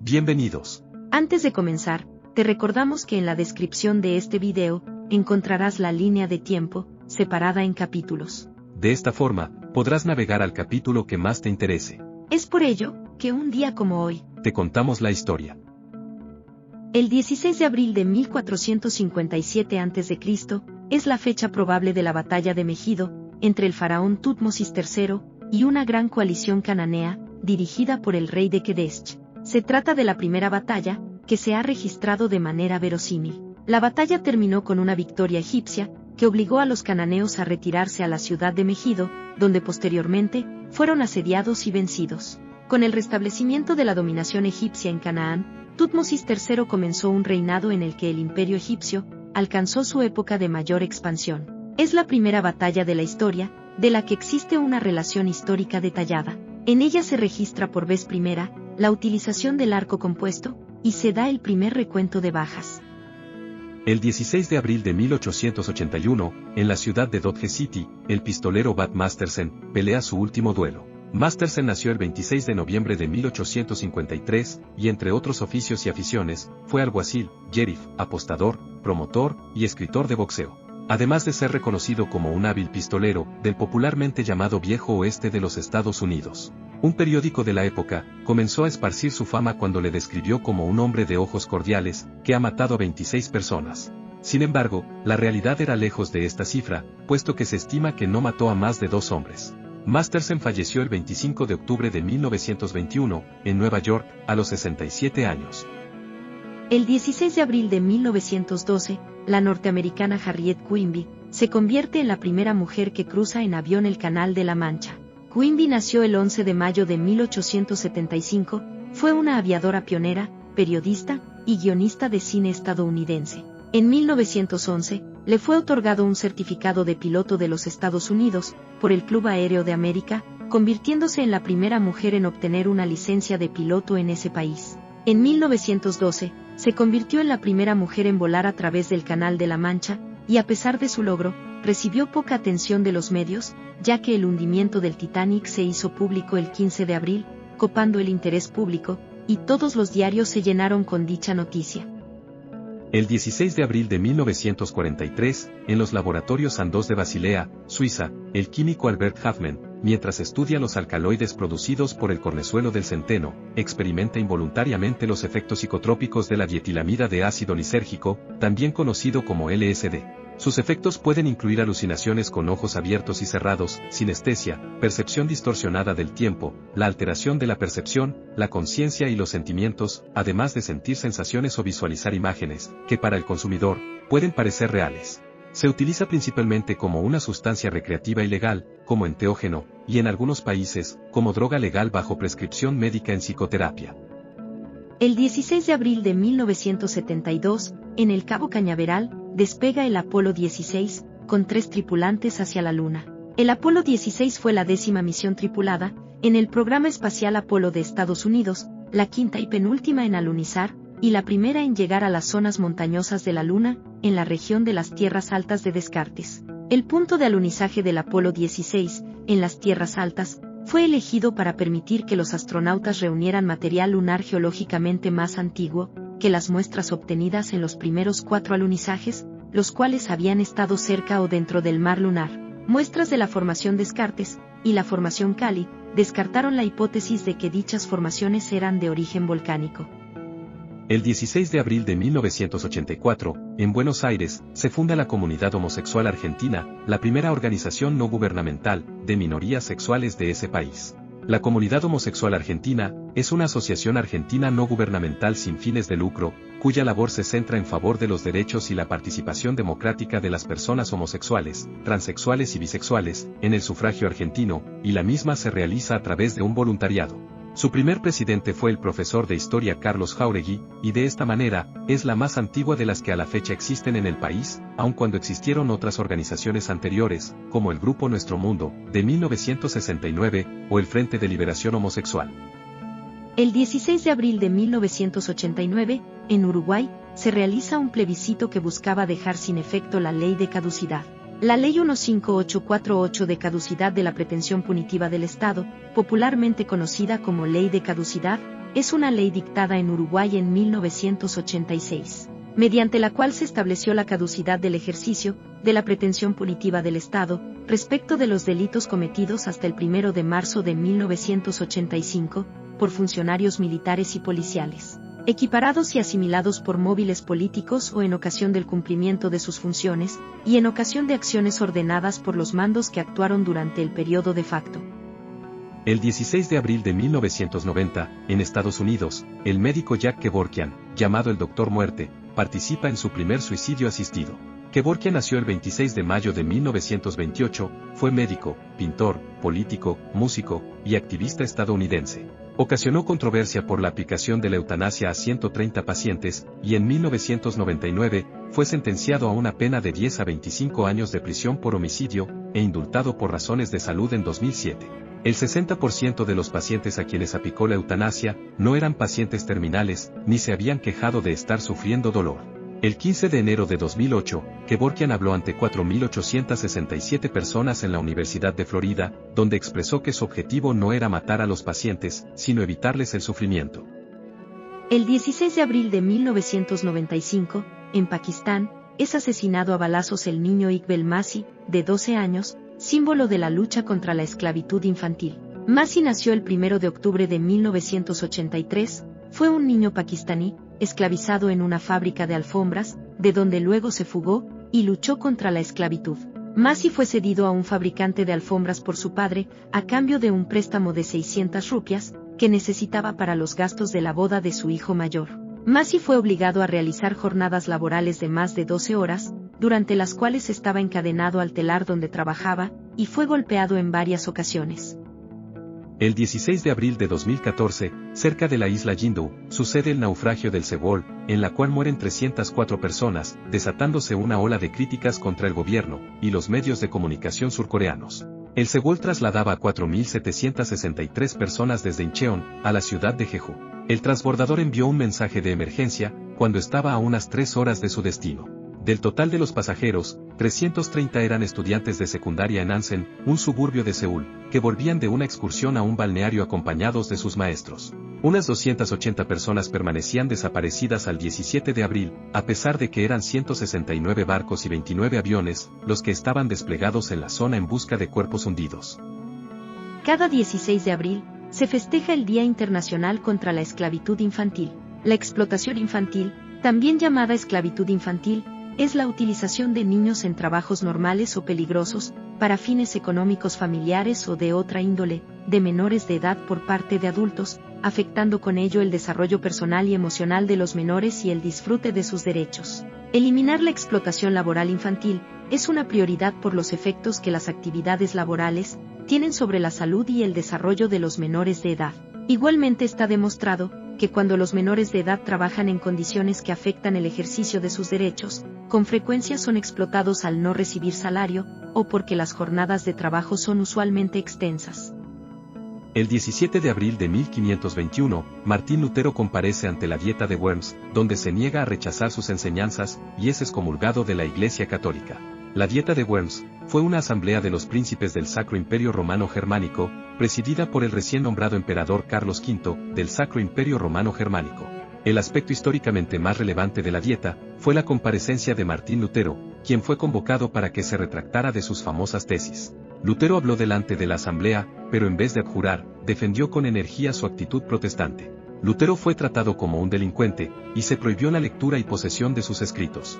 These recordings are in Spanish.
Bienvenidos. Antes de comenzar, te recordamos que en la descripción de este video, encontrarás la línea de tiempo, separada en capítulos. De esta forma, podrás navegar al capítulo que más te interese. Es por ello, que un día como hoy, te contamos la historia. El 16 de abril de 1457 a.C., es la fecha probable de la batalla de Megido, entre el faraón Tutmosis III, y una gran coalición cananea, dirigida por el rey de Kedesh. Se trata de la primera batalla, que se ha registrado de manera verosímil. La batalla terminó con una victoria egipcia, que obligó a los cananeos a retirarse a la ciudad de Megido, donde posteriormente, fueron asediados y vencidos. Con el restablecimiento de la dominación egipcia en Canaán, Tutmosis III comenzó un reinado en el que el imperio egipcio alcanzó su época de mayor expansión. Es la primera batalla de la historia, de la que existe una relación histórica detallada. En ella se registra por vez primera la utilización del arco compuesto, y se da el primer recuento de bajas. El 16 de abril de 1881, en la ciudad de Dodge City, el pistolero Bat Mastersen pelea su último duelo. Mastersen nació el 26 de noviembre de 1853, y entre otros oficios y aficiones, fue alguacil, sheriff, apostador, promotor y escritor de boxeo. Además de ser reconocido como un hábil pistolero, del popularmente llamado Viejo Oeste de los Estados Unidos. Un periódico de la época, comenzó a esparcir su fama cuando le describió como un hombre de ojos cordiales, que ha matado a 26 personas. Sin embargo, la realidad era lejos de esta cifra, puesto que se estima que no mató a más de 2 hombres. Mastersen falleció el 25 de octubre de 1921, en Nueva York, a los 67 años. El 16 de abril de 1912, la norteamericana Harriet Quimby se convierte en la primera mujer que cruza en avión el Canal de la Mancha. Quimby nació el 11 de mayo de 1875, fue una aviadora pionera, periodista y guionista de cine estadounidense. En 1911, le fue otorgado un certificado de piloto de los Estados Unidos, por el Club Aéreo de América, convirtiéndose en la primera mujer en obtener una licencia de piloto en ese país. En 1912, se convirtió en la primera mujer en volar a través del Canal de la Mancha, y a pesar de su logro, recibió poca atención de los medios, ya que el hundimiento del Titanic se hizo público el 15 de abril, copando el interés público, y todos los diarios se llenaron con dicha noticia. El 16 de abril de 1943, en los laboratorios Sandoz de Basilea, Suiza, el químico Albert Hofmann, mientras estudia los alcaloides producidos por el cornezuelo del centeno, experimenta involuntariamente los efectos psicotrópicos de la dietilamida de ácido lisérgico, también conocido como LSD. Sus efectos pueden incluir alucinaciones con ojos abiertos y cerrados, sinestesia, percepción distorsionada del tiempo, la alteración de la percepción, la conciencia y los sentimientos, además de sentir sensaciones o visualizar imágenes, que para el consumidor, pueden parecer reales. Se utiliza principalmente como una sustancia recreativa y legal, como enteógeno, y en algunos países, como droga legal bajo prescripción médica en psicoterapia. El 16 de abril de 1972, en el Cabo Cañaveral, despega el Apolo 16, con 3 tripulantes hacia la Luna. El Apolo 16 fue la 10ª misión tripulada, en el programa espacial Apolo de Estados Unidos, la 5ª y penúltima en alunizar, y la primera en llegar a las zonas montañosas de la Luna, en la región de las tierras altas de Descartes. El punto de alunizaje del Apolo 16, en las tierras altas, fue elegido para permitir que los astronautas reunieran material lunar geológicamente más antiguo que las muestras obtenidas en los primeros 4 alunizajes, los cuales habían estado cerca o dentro del mar lunar. Muestras de la formación Descartes y la formación Cali descartaron la hipótesis de que dichas formaciones eran de origen volcánico. El 16 de abril de 1984, en Buenos Aires, se funda la Comunidad Homosexual Argentina, la primera organización no gubernamental de minorías sexuales de ese país. La Comunidad Homosexual Argentina es una asociación argentina no gubernamental sin fines de lucro, cuya labor se centra en favor de los derechos y la participación democrática de las personas homosexuales, transexuales y bisexuales, en el sufragio argentino, y la misma se realiza a través de un voluntariado. Su primer presidente fue el profesor de historia Carlos Jáuregui, y de esta manera, es la más antigua de las que a la fecha existen en el país, aun cuando existieron otras organizaciones anteriores, como el Grupo Nuestro Mundo, de 1969, o el Frente de Liberación Homosexual. El 16 de abril de 1989, en Uruguay, se realiza un plebiscito que buscaba dejar sin efecto la ley de caducidad. La Ley 15848 de caducidad de la pretensión punitiva del Estado, popularmente conocida como Ley de Caducidad, es una ley dictada en Uruguay en 1986, mediante la cual se estableció la caducidad del ejercicio de la pretensión punitiva del Estado respecto de los delitos cometidos hasta el 1 de marzo de 1985 por funcionarios militares y policiales, equiparados y asimilados por móviles políticos o en ocasión del cumplimiento de sus funciones, y en ocasión de acciones ordenadas por los mandos que actuaron durante el periodo de facto. El 16 de abril de 1990, en Estados Unidos, el médico Jack Kevorkian, llamado el Doctor Muerte, participa en su primer suicidio asistido. Kevorkian nació el 26 de mayo de 1928, fue médico, pintor, político, músico y activista estadounidense. Ocasionó controversia por la aplicación de la eutanasia a 130 pacientes, y en 1999, fue sentenciado a una pena de 10 a 25 años de prisión por homicidio, e indultado por razones de salud en 2007. El 60% de los pacientes a quienes aplicó la eutanasia, no eran pacientes terminales, ni se habían quejado de estar sufriendo dolor. El 15 de enero de 2008, Kevorkian habló ante 4.867 personas en la Universidad de Florida, donde expresó que su objetivo no era matar a los pacientes, sino evitarles el sufrimiento. El 16 de abril de 1995, en Pakistán, es asesinado a balazos el niño Iqbal Masih, de 12 años, símbolo de la lucha contra la esclavitud infantil. Masih nació el 1 de octubre de 1983, fue un niño pakistaní, esclavizado en una fábrica de alfombras, de donde luego se fugó, y luchó contra la esclavitud. Masih fue cedido a un fabricante de alfombras por su padre, a cambio de un préstamo de 600 rupias, que necesitaba para los gastos de la boda de su hijo mayor. Masih fue obligado a realizar jornadas laborales de más de 12 horas, durante las cuales estaba encadenado al telar donde trabajaba, y fue golpeado en varias ocasiones. El 16 de abril de 2014, cerca de la isla Jindu, sucede el naufragio del Cebol, en la cual mueren 304 personas, desatándose una ola de críticas contra el gobierno y los medios de comunicación surcoreanos. El Cebol trasladaba a 4.763 personas desde Incheon a la ciudad de Jeju. El transbordador envió un mensaje de emergencia cuando estaba a unas 3 horas de su destino. Del total de los pasajeros, 330 eran estudiantes de secundaria en Ansen, un suburbio de Seúl, que volvían de una excursión a un balneario acompañados de sus maestros. Unas 280 personas permanecían desaparecidas al 17 de abril, a pesar de que eran 169 barcos y 29 aviones, los que estaban desplegados en la zona en busca de cuerpos hundidos. Cada 16 de abril, se festeja el Día Internacional contra la Esclavitud Infantil. La explotación infantil, también llamada esclavitud infantil, es la utilización de niños en trabajos normales o peligrosos, para fines económicos familiares o de otra índole, de menores de edad por parte de adultos, afectando con ello el desarrollo personal y emocional de los menores y el disfrute de sus derechos. Eliminar la explotación laboral infantil es una prioridad por los efectos que las actividades laborales tienen sobre la salud y el desarrollo de los menores de edad. Igualmente está demostrado que cuando los menores de edad trabajan en condiciones que afectan el ejercicio de sus derechos, con frecuencia son explotados al no recibir salario, o porque las jornadas de trabajo son usualmente extensas. El 17 de abril de 1521, Martín Lutero comparece ante la Dieta de Worms, donde se niega a rechazar sus enseñanzas, y es excomulgado de la Iglesia Católica. La Dieta de Worms fue una asamblea de los príncipes del Sacro Imperio Romano Germánico, presidida por el recién nombrado emperador Carlos V, del Sacro Imperio Romano Germánico. El aspecto históricamente más relevante de la Dieta fue la comparecencia de Martín Lutero, quien fue convocado para que se retractara de sus famosas tesis. Lutero habló delante de la asamblea, pero en vez de abjurar, defendió con energía su actitud protestante. Lutero fue tratado como un delincuente, y se prohibió la lectura y posesión de sus escritos.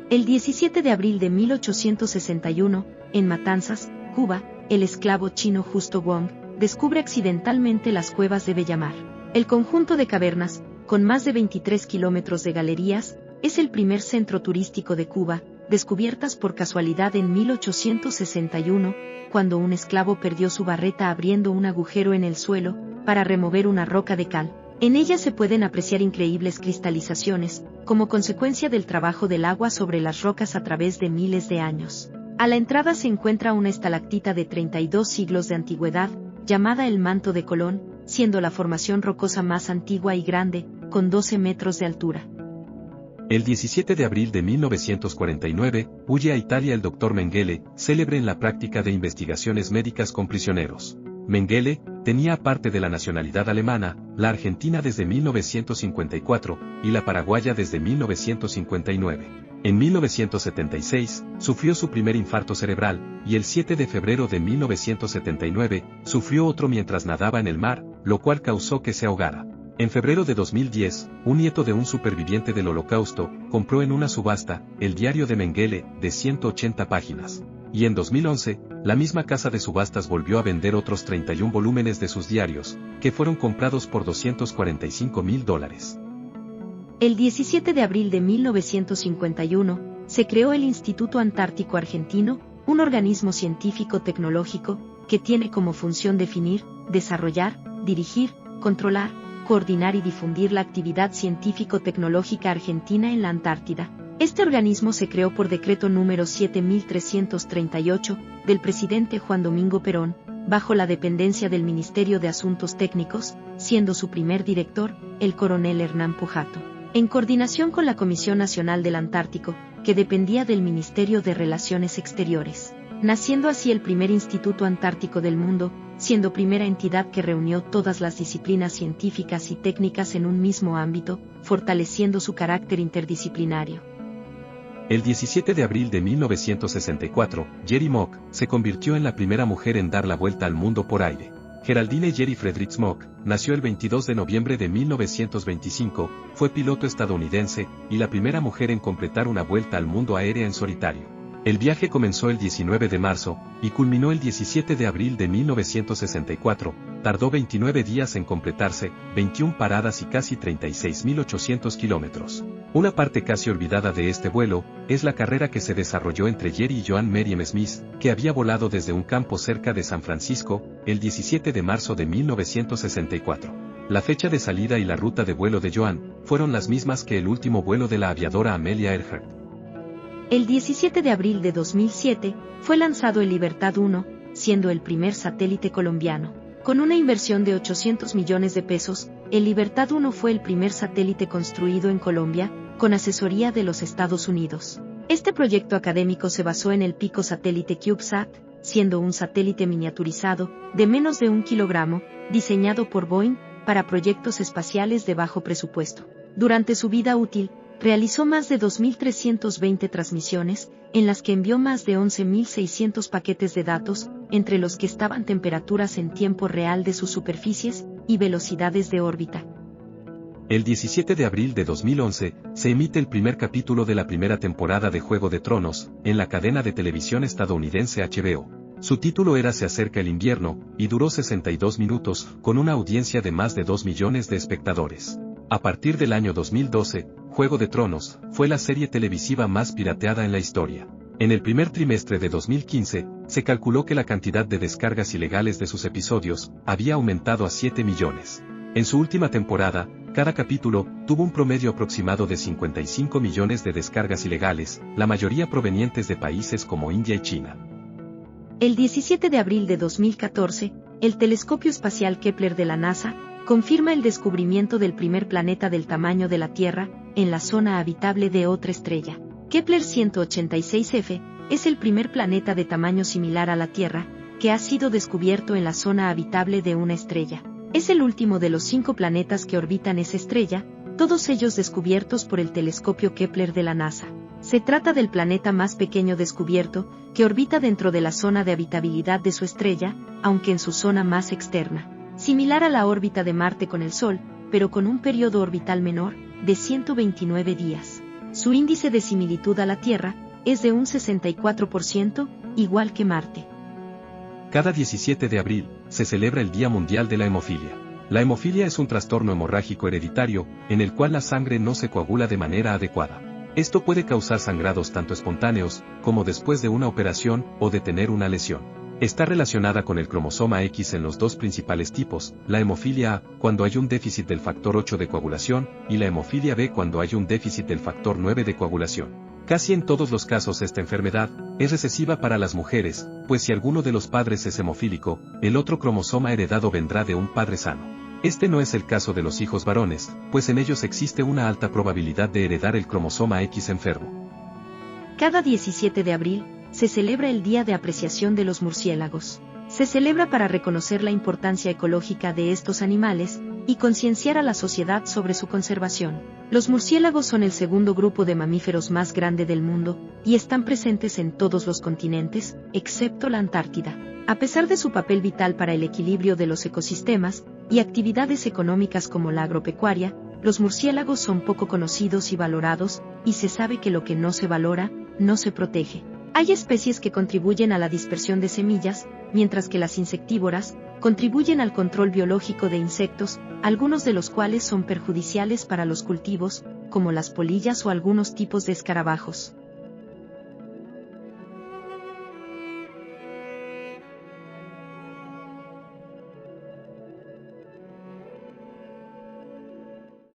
El 17 de abril de 1861, en Matanzas, Cuba, el esclavo chino Justo Wong descubre accidentalmente las cuevas de Bellamar. El conjunto de cavernas, con más de 23 kilómetros de galerías, es el primer centro turístico de Cuba, descubiertas por casualidad en 1861, cuando un esclavo perdió su barreta abriendo un agujero en el suelo, para remover una roca de cal. En ella se pueden apreciar increíbles cristalizaciones, como consecuencia del trabajo del agua sobre las rocas a través de miles de años. A la entrada se encuentra una estalactita de 32 siglos de antigüedad, llamada el Manto de Colón, siendo la formación rocosa más antigua y grande, con 12 metros de altura. El 17 de abril de 1949, huye a Italia el Dr. Mengele, célebre en la práctica de investigaciones médicas con prisioneros. Mengele tenía aparte de la nacionalidad alemana, la argentina desde 1954 y la paraguaya desde 1959. En 1976, sufrió su primer infarto cerebral, y el 7 de febrero de 1979, sufrió otro mientras nadaba en el mar, lo cual causó que se ahogara. En febrero de 2010, un nieto de un superviviente del Holocausto, compró en una subasta, el diario de Mengele, de 180 páginas. Y en 2011, la misma casa de subastas volvió a vender otros 31 volúmenes de sus diarios, que fueron comprados por $245.000. El 17 de abril de 1951, se creó el Instituto Antártico Argentino, un organismo científico-tecnológico, que tiene como función definir, desarrollar, dirigir, controlar, coordinar y difundir la actividad científico-tecnológica argentina en la Antártida. Este organismo se creó por decreto número 7338, del presidente Juan Domingo Perón, bajo la dependencia del Ministerio de Asuntos Técnicos, siendo su primer director, el coronel Hernán Pujato, en coordinación con la Comisión Nacional del Antártico, que dependía del Ministerio de Relaciones Exteriores, naciendo así el primer Instituto Antártico del mundo, siendo primera entidad que reunió todas las disciplinas científicas y técnicas en un mismo ámbito, fortaleciendo su carácter interdisciplinario. El 17 de abril de 1964, Jerry Mock se convirtió en la primera mujer en dar la vuelta al mundo por aire. Geraldine Jerry Fredericks Mock nació el 22 de noviembre de 1925, fue piloto estadounidense y la primera mujer en completar una vuelta al mundo aérea en solitario. El viaje comenzó el 19 de marzo y culminó el 17 de abril de 1964, tardó 29 días en completarse, 21 paradas y casi 36.800 kilómetros. Una parte casi olvidada de este vuelo es la carrera que se desarrolló entre Jerry y Joan Merriam Smith, que había volado desde un campo cerca de San Francisco, el 17 de marzo de 1964. La fecha de salida y la ruta de vuelo de Joan fueron las mismas que el último vuelo de la aviadora Amelia Earhart. El 17 de abril de 2007, fue lanzado el Libertad 1, siendo el primer satélite colombiano. Con una inversión de 800 millones de pesos, el Libertad 1 fue el primer satélite construido en Colombia, con asesoría de los Estados Unidos. Este proyecto académico se basó en el Pico satélite CubeSat, siendo un satélite miniaturizado, de menos de 1 kilogramo, diseñado por Boeing, para proyectos espaciales de bajo presupuesto. Durante su vida útil, realizó más de 2.320 transmisiones, en las que envió más de 11.600 paquetes de datos, entre los que estaban temperaturas en tiempo real de sus superficies y velocidades de órbita. El 17 de abril de 2011, se emite el primer capítulo de la primera temporada de Juego de Tronos, en la cadena de televisión estadounidense HBO. Su título era Se acerca el invierno, y duró 62 minutos, con una audiencia de más de 2 millones de espectadores. A partir del año 2012, Juego de Tronos fue la serie televisiva más pirateada en la historia. En el primer trimestre de 2015, se calculó que la cantidad de descargas ilegales de sus episodios había aumentado a 7 millones. En su última temporada, cada capítulo tuvo un promedio aproximado de 55 millones de descargas ilegales, la mayoría provenientes de países como India y China. El 17 de abril de 2014, el telescopio espacial Kepler de la NASA confirma el descubrimiento del primer planeta del tamaño de la Tierra, en la zona habitable de otra estrella. Kepler 186f es el primer planeta de tamaño similar a la Tierra, que ha sido descubierto en la zona habitable de una estrella. Es el último de los 5 planetas que orbitan esa estrella, todos ellos descubiertos por el telescopio Kepler de la NASA. Se trata del planeta más pequeño descubierto, que orbita dentro de la zona de habitabilidad de su estrella, aunque en su zona más externa. Similar a la órbita de Marte con el Sol, pero con un periodo orbital menor, de 129 días. Su índice de similitud a la Tierra es de un 64%, igual que Marte. Cada 17 de abril, se celebra el Día Mundial de la Hemofilia. La hemofilia es un trastorno hemorrágico hereditario, en el cual la sangre no se coagula de manera adecuada. Esto puede causar sangrados tanto espontáneos, como después de una operación, o de tener una lesión. Está relacionada con el cromosoma X en los dos principales tipos, la hemofilia A, cuando hay un déficit del factor 8 de coagulación, y la hemofilia B cuando hay un déficit del factor 9 de coagulación. Casi en todos los casos esta enfermedad es recesiva para las mujeres, pues si alguno de los padres es hemofílico, el otro cromosoma heredado vendrá de un padre sano. Este no es el caso de los hijos varones, pues en ellos existe una alta probabilidad de heredar el cromosoma X enfermo. Cada 17 de abril, se celebra el Día de Apreciación de los Murciélagos. Se celebra para reconocer la importancia ecológica de estos animales y concienciar a la sociedad sobre su conservación. Los murciélagos son el segundo grupo de mamíferos más grande del mundo y están presentes en todos los continentes, excepto la Antártida. A pesar de su papel vital para el equilibrio de los ecosistemas y actividades económicas como la agropecuaria, los murciélagos son poco conocidos y valorados, y se sabe que lo que no se valora, no se protege. Hay especies que contribuyen a la dispersión de semillas, mientras que las insectívoras contribuyen al control biológico de insectos, algunos de los cuales son perjudiciales para los cultivos, como las polillas o algunos tipos de escarabajos.